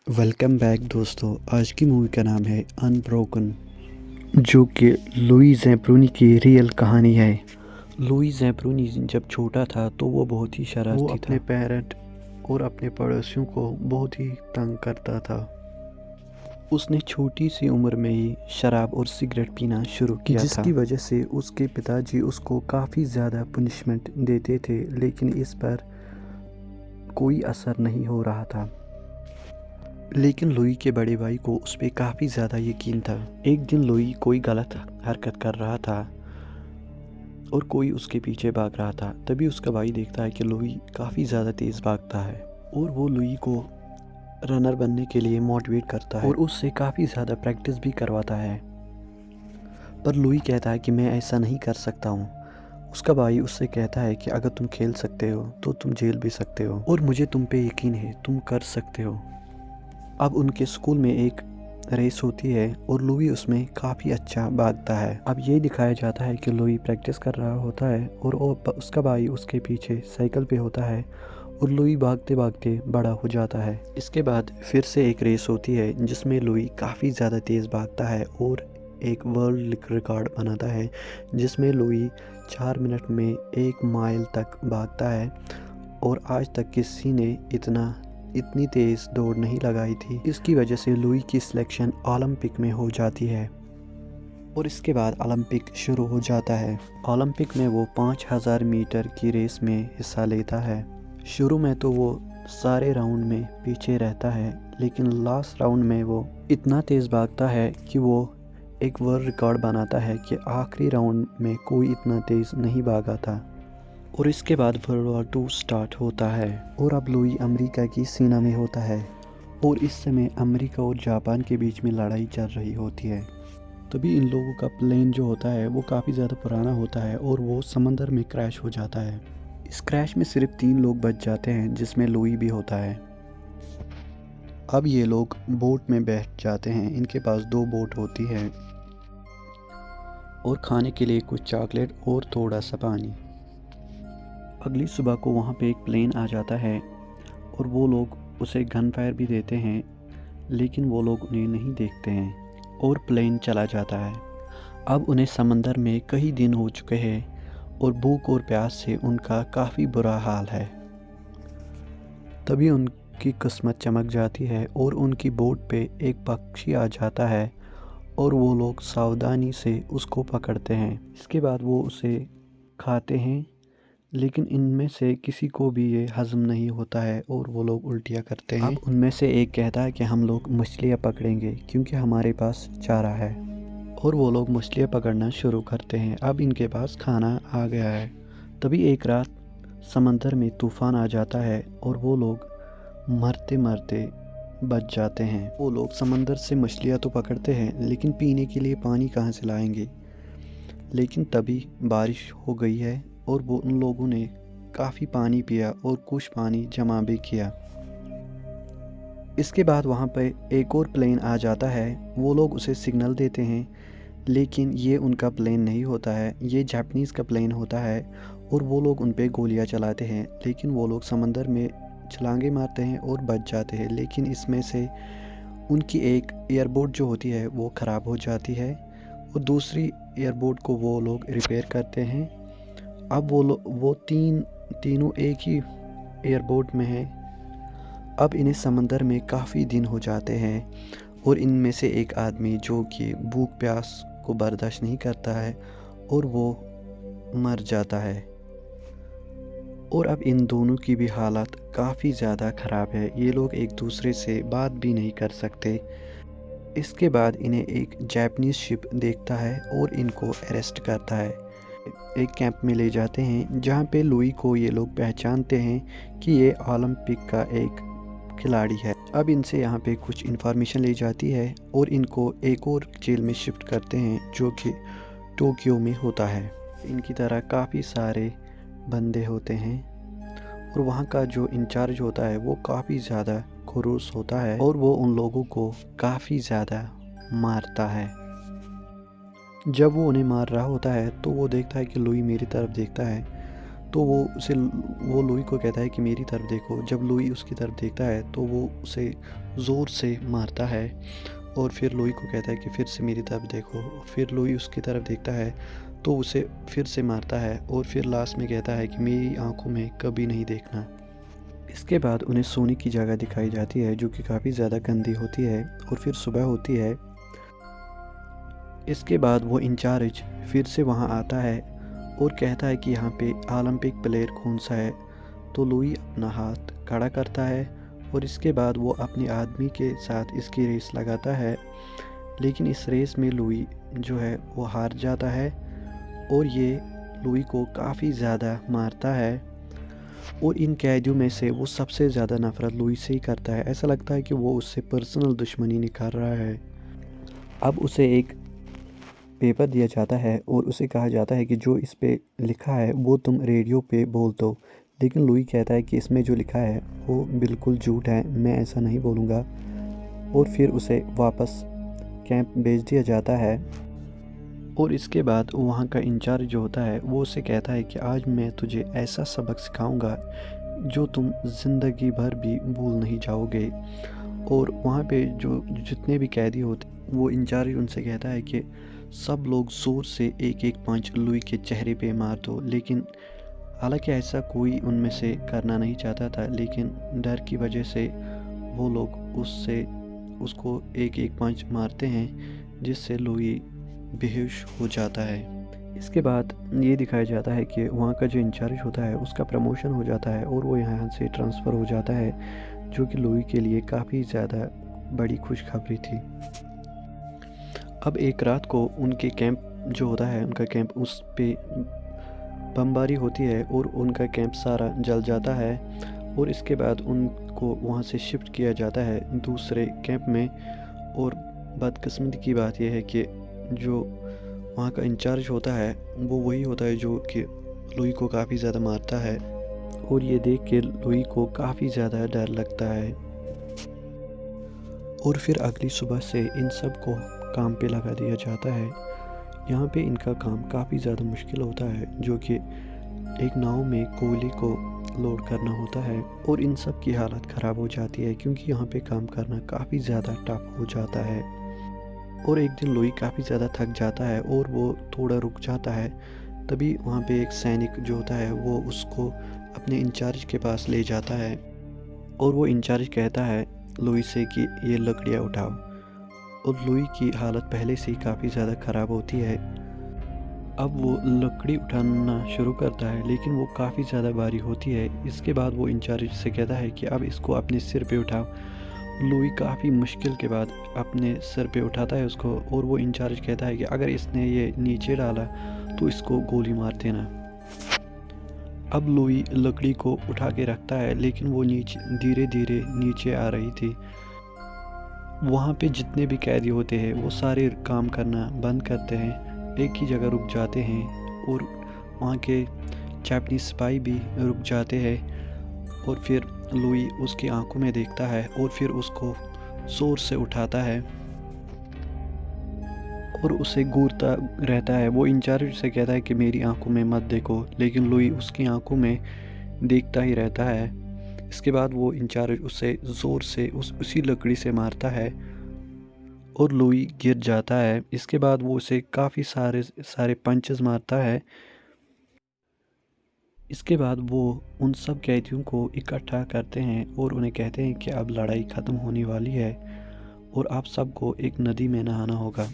Welcome back दोस्तों। आज की मूवी का नाम है अनब्रोकन, जो कि लुई ज़ैम्ब्रोनी की रियल कहानी है। लुई ज़ैम्ब्रोनी जब छोटा था तो वो बहुत ही शरारती था। वो अपने पेरेंट और अपने पड़ोसियों को बहुत ही तंग करता था। उसने छोटी सी उम्र में ही शराब और सिगरेट पीना शुरू किया था, जिसकी वजह से उसके पिताजी उसको काफ़ी ज़्यादा पनिशमेंट देते थे, लेकिन इस पर कोई असर नहीं हो रहा था। लेकिन लुई के बड़े भाई को उस पर काफ़ी ज़्यादा यकीन था। एक दिन लुई कोई गलत हरकत कर रहा था और कोई उसके पीछे भाग रहा था। तभी उसका भाई देखता है कि लुई काफ़ी ज़्यादा तेज़ भागता है और वो लुई को रनर बनने के लिए मोटिवेट करता है और उससे काफ़ी ज़्यादा प्रैक्टिस भी करवाता है। पर लुई कहता है कि मैं ऐसा नहीं कर सकता हूँ। उसका भाई उससे कहता है कि अगर तुम खेल सकते हो तो तुम जेल भी सकते हो और मुझे तुम पे यकीन है, तुम कर सकते हो। अब उनके स्कूल में एक रेस होती है और लुई उसमें काफ़ी अच्छा भागता है। अब ये दिखाया जाता है कि लुई प्रैक्टिस कर रहा होता है और उसका भाई उसके पीछे साइकिल पे होता है और लुई भागते भागते बड़ा हो जाता है। इसके बाद फिर से एक रेस होती है जिसमें लुई काफ़ी ज़्यादा तेज़ भागता है और एक वर्ल्ड रिकॉर्ड बनाता है, जिसमें लुई 4 मिनट में 1 माइल तक भागता है और आज तक किसी ने इतनी तेज़ दौड़ नहीं लगाई थी। इसकी वजह से लुई की सिलेक्शन ओलंपिक में हो जाती है और इसके बाद ओलंपिक शुरू हो जाता है। ओलंपिक में वो 5000 मीटर की रेस में हिस्सा लेता है। शुरू में तो वो सारे राउंड में पीछे रहता है, लेकिन लास्ट राउंड में वो इतना तेज़ भागता है कि वो एक वर्ल्ड रिकॉर्ड बनाता है कि आखिरी राउंड में कोई इतना तेज़ नहीं भागा था। और इसके बाद वर्ल्ड वॉर 2 स्टार्ट होता है और अब लुई अमेरिका की सेना में होता है और इस समय अमेरिका और जापान के बीच में लड़ाई चल रही होती है। तभी इन लोगों का प्लेन जो होता है वो काफ़ी ज़्यादा पुराना होता है और वो समंदर में क्रैश हो जाता है। इस क्रैश में सिर्फ 3 लोग बच जाते हैं, जिसमें लुई भी होता है। अब ये लोग बोट में बैठ जाते हैं। इनके पास 2 बोट होती है और खाने के लिए कुछ चॉकलेट और थोड़ा सा पानी। अगली सुबह को वहाँ पे एक प्लेन आ जाता है और वो लोग उसे गन फायर भी देते हैं, लेकिन वो लोग उन्हें नहीं देखते हैं और प्लेन चला जाता है। अब उन्हें समंदर में कई दिन हो चुके हैं और भूख और प्यास से उनका काफ़ी बुरा हाल है। तभी उनकी किस्मत चमक जाती है और उनकी बोट पे एक पक्षी आ जाता है और वो लोग सावधानी से उसको पकड़ते हैं। इसके बाद वो उसे खाते हैं, लेकिन इनमें से किसी को भी ये हज़म नहीं होता है और वो लोग उल्टियाँ करते हैं। अब उनमें से एक कहता है कि हम लोग मछलियाँ पकड़ेंगे क्योंकि हमारे पास चारा है, और वो लोग मछलियाँ पकड़ना शुरू करते हैं। अब इनके पास खाना आ गया है। तभी एक रात समंदर में तूफ़ान आ जाता है और वो लोग मरते मरते बच जाते हैं। वो लोग समंदर से मछलियाँ तो पकड़ते हैं, लेकिन पीने के लिए पानी कहाँ से लाएंगे। लेकिन तभी बारिश हो गई है और वो उन लोगों ने काफ़ी पानी पिया और कुछ पानी जमा भी किया। इसके बाद वहाँ पर एक और प्लेन आ जाता है। वो लोग उसे सिग्नल देते हैं, लेकिन ये उनका प्लेन नहीं होता है, ये जापानीज़ का प्लेन होता है और वो लोग उन पर गोलियाँ चलाते हैं। लेकिन वो लोग समंदर में छलांगे मारते हैं और बच जाते हैं। लेकिन इसमें से उनकी एक एयरबोट जो होती है वो ख़राब हो जाती है और दूसरी एयरबोट को वो लोग रिपेयर करते हैं। अब वो तीनों एक ही एयरबोट में हैं। अब इन्हें समंदर में काफ़ी दिन हो जाते हैं और इनमें से एक आदमी जो कि भूख प्यास को बर्दाश्त नहीं करता है और वो मर जाता है। और अब इन दोनों की भी हालत काफ़ी ज़्यादा ख़राब है। ये लोग एक दूसरे से बात भी नहीं कर सकते। इसके बाद इन्हें एक जापानीज़ शिप देखता है और इनको अरेस्ट करता है। एक कैंप में ले जाते हैं जहाँ पे लुई को ये लोग पहचानते हैं कि ये ओलंपिक का एक खिलाड़ी है। अब इनसे यहाँ पे कुछ इन्फॉर्मेशन ली जाती है और इनको एक और जेल में शिफ्ट करते हैं जो कि टोक्यो में होता है। इनकी तरह काफ़ी सारे बंदे होते हैं और वहाँ का जो इंचार्ज होता है वो काफ़ी ज़्यादा खड़ूस होता है और वो उन लोगों को काफ़ी ज़्यादा मारता है। जब वो उन्हें मार रहा होता है तो वो देखता है कि लुई मेरी तरफ देखता है, تو وہ لوئی کو کہتا ہے کہ میری طرف دیکھو۔ جب لوئی اس کی طرف دیکھتا ہے تو وہ اسے زور سے مارتا ہے، اور پھر لوئی کو کہتا ہے کہ پھر سے میری طرف دیکھو۔ پھر لوئی اس کی طرف دیکھتا ہے تو اسے پھر سے مارتا ہے، اور پھر لاسٹ میں کہتا ہے کہ میری آنکھوں میں کبھی نہیں دیکھنا۔ اس کے بعد انہیں سونے کی جگہ دکھائی جاتی ہے جو کہ کافی زیادہ گندی ہوتی ہے، اور پھر صبح ہوتی ہے۔ اس کے بعد وہ انچارج پھر سے وہاں آتا ہے اور کہتا ہے کہ یہاں پہ اولمپک پلیئر کون سا ہے۔ تو لوئی اپنا ہاتھ کھڑا کرتا ہے، اور اس کے بعد وہ اپنے آدمی کے ساتھ اس کی ریس لگاتا ہے، لیکن اس ریس میں لوئی جو ہے وہ ہار جاتا ہے، اور یہ لوئی کو کافی زیادہ مارتا ہے، اور ان قیدیوں میں سے وہ سب سے زیادہ نفرت لوئی سے ہی کرتا ہے۔ ایسا لگتا ہے کہ وہ اس سے پرسنل دشمنی نکال رہا ہے۔ اب اسے ایک پیپر دیا جاتا ہے اور اسے کہا جاتا ہے کہ جو اس پہ لکھا ہے وہ تم ریڈیو پہ بول دو، لیکن لوئی کہتا ہے کہ اس میں جو لکھا ہے وہ بالکل جھوٹ ہے، میں ایسا نہیں بولوں گا، اور پھر اسے واپس کیمپ بھیج دیا جاتا ہے۔ اور اس کے بعد وہاں کا انچارج جو ہوتا ہے وہ اسے کہتا ہے کہ آج میں تجھے ایسا سبق سکھاؤں گا جو تم زندگی بھر بھی بھول نہیں جاؤ گے۔ اور وہاں پہ جو جتنے بھی قیدی ہوتے وہ انچارج ان سے کہتا ہے کہ سب لوگ زور سے ایک ایک پنچ لوئی کے چہرے پہ مار دو، لیکن حالانکہ ایسا کوئی ان میں سے کرنا نہیں چاہتا تھا، لیکن ڈر کی وجہ سے وہ لوگ اس کو ایک ایک پنچ مارتے ہیں، جس سے لوئی بے ہوش ہو جاتا ہے۔ اس کے بعد یہ دکھایا جاتا ہے کہ وہاں کا جو انچارج ہوتا ہے اس کا پروموشن ہو جاتا ہے، اور وہ یہاں سے ٹرانسفر ہو جاتا ہے، جو کہ لوئی کے لیے کافی زیادہ بڑی خوشخبری تھی۔ اب ایک رات کو ان کے کیمپ جو ہوتا ہے، ان کا کیمپ، اس پہ بمباری ہوتی ہے اور ان کا کیمپ سارا جل جاتا ہے، اور اس کے بعد ان کو وہاں سے شفٹ کیا جاتا ہے دوسرے کیمپ میں۔ اور بدقسمتی کی بات یہ ہے کہ جو وہاں کا انچارج ہوتا ہے وہ وہی ہوتا ہے جو کہ لوئی کو کافی زیادہ مارتا ہے، اور یہ دیکھ کے لوئی کو کافی زیادہ ڈر لگتا ہے۔ اور پھر اگلی صبح سے ان سب کو کام پہ لگا دیا جاتا ہے۔ یہاں پہ ان کا کام کافی زیادہ مشکل ہوتا ہے، جو کہ ایک ناؤ میں کوئلے کو لوڈ کرنا ہوتا ہے، اور ان سب کی حالت خراب ہو جاتی ہے کیونکہ یہاں پہ کام کرنا کافی زیادہ ٹف ہو جاتا ہے۔ اور ایک دن لوئی کافی زیادہ تھک جاتا ہے اور وہ تھوڑا رک جاتا ہے، تبھی وہاں پہ ایک سینک جو ہوتا ہے وہ اس کو اپنے انچارج کے پاس لے جاتا ہے، اور وہ انچارج کہتا ہے لوئی سے کہ یہ لکڑیاں اٹھاؤ، اور لوئی کی حالت پہلے سے ہی کافی زیادہ خراب ہوتی ہے۔ اب وہ لکڑی اٹھانا شروع کرتا ہے، لیکن وہ کافی زیادہ بھاری ہوتی ہے۔ اس کے بعد وہ انچارج سے کہتا ہے کہ اب اس کو اپنے سر پہ اٹھاؤ۔ لوئی کافی مشکل کے بعد اپنے سر پہ اٹھاتا ہے اس کو، اور وہ انچارج کہتا ہے کہ اگر اس نے یہ نیچے ڈالا تو اس کو گولی مار دینا۔ اب لوئی لکڑی کو اٹھا کے رکھتا ہے، لیکن وہ دھیرے دھیرے نیچے آ رہی تھی۔ وہاں پہ جتنے بھی قیدی ہوتے ہیں وہ سارے کام کرنا بند کرتے ہیں، ایک ہی جگہ رک جاتے ہیں، اور وہاں کے جاپنیز سپاہی بھی رک جاتے ہیں۔ اور پھر لوئی اس کی آنکھوں میں دیکھتا ہے اور پھر اس کو زور سے اٹھاتا ہے اور اسے گورتا رہتا ہے۔ وہ انچارج سے کہتا ہے کہ میری آنکھوں میں مت دیکھو، لیکن لوئی اس کی آنکھوں میں دیکھتا ہی رہتا ہے۔ اس کے بعد وہ انچارج اسے زور سے اسی لکڑی سے مارتا ہے اور لوئی گر جاتا ہے۔ اس کے بعد وہ اسے کافی سارے پنچز مارتا ہے۔ اس کے بعد وہ ان سب قیدیوں کو اکٹھا کرتے ہیں اور انہیں کہتے ہیں کہ اب لڑائی ختم ہونے والی ہے اور آپ سب کو ایک ندی میں نہانا ہوگا۔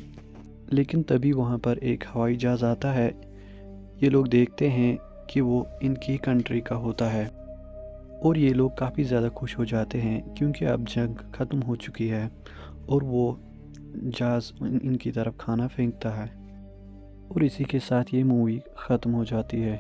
لیکن تبھی وہاں پر ایک ہوائی جہاز آتا ہے۔ یہ لوگ دیکھتے ہیں کہ وہ ان کی کنٹری کا ہوتا ہے، اور یہ لوگ کافی زیادہ خوش ہو جاتے ہیں کیونکہ اب جنگ ختم ہو چکی ہے، اور وہ جہاز ان کی طرف کھانا پھینکتا ہے، اور اسی کے ساتھ یہ مووی ختم ہو جاتی ہے۔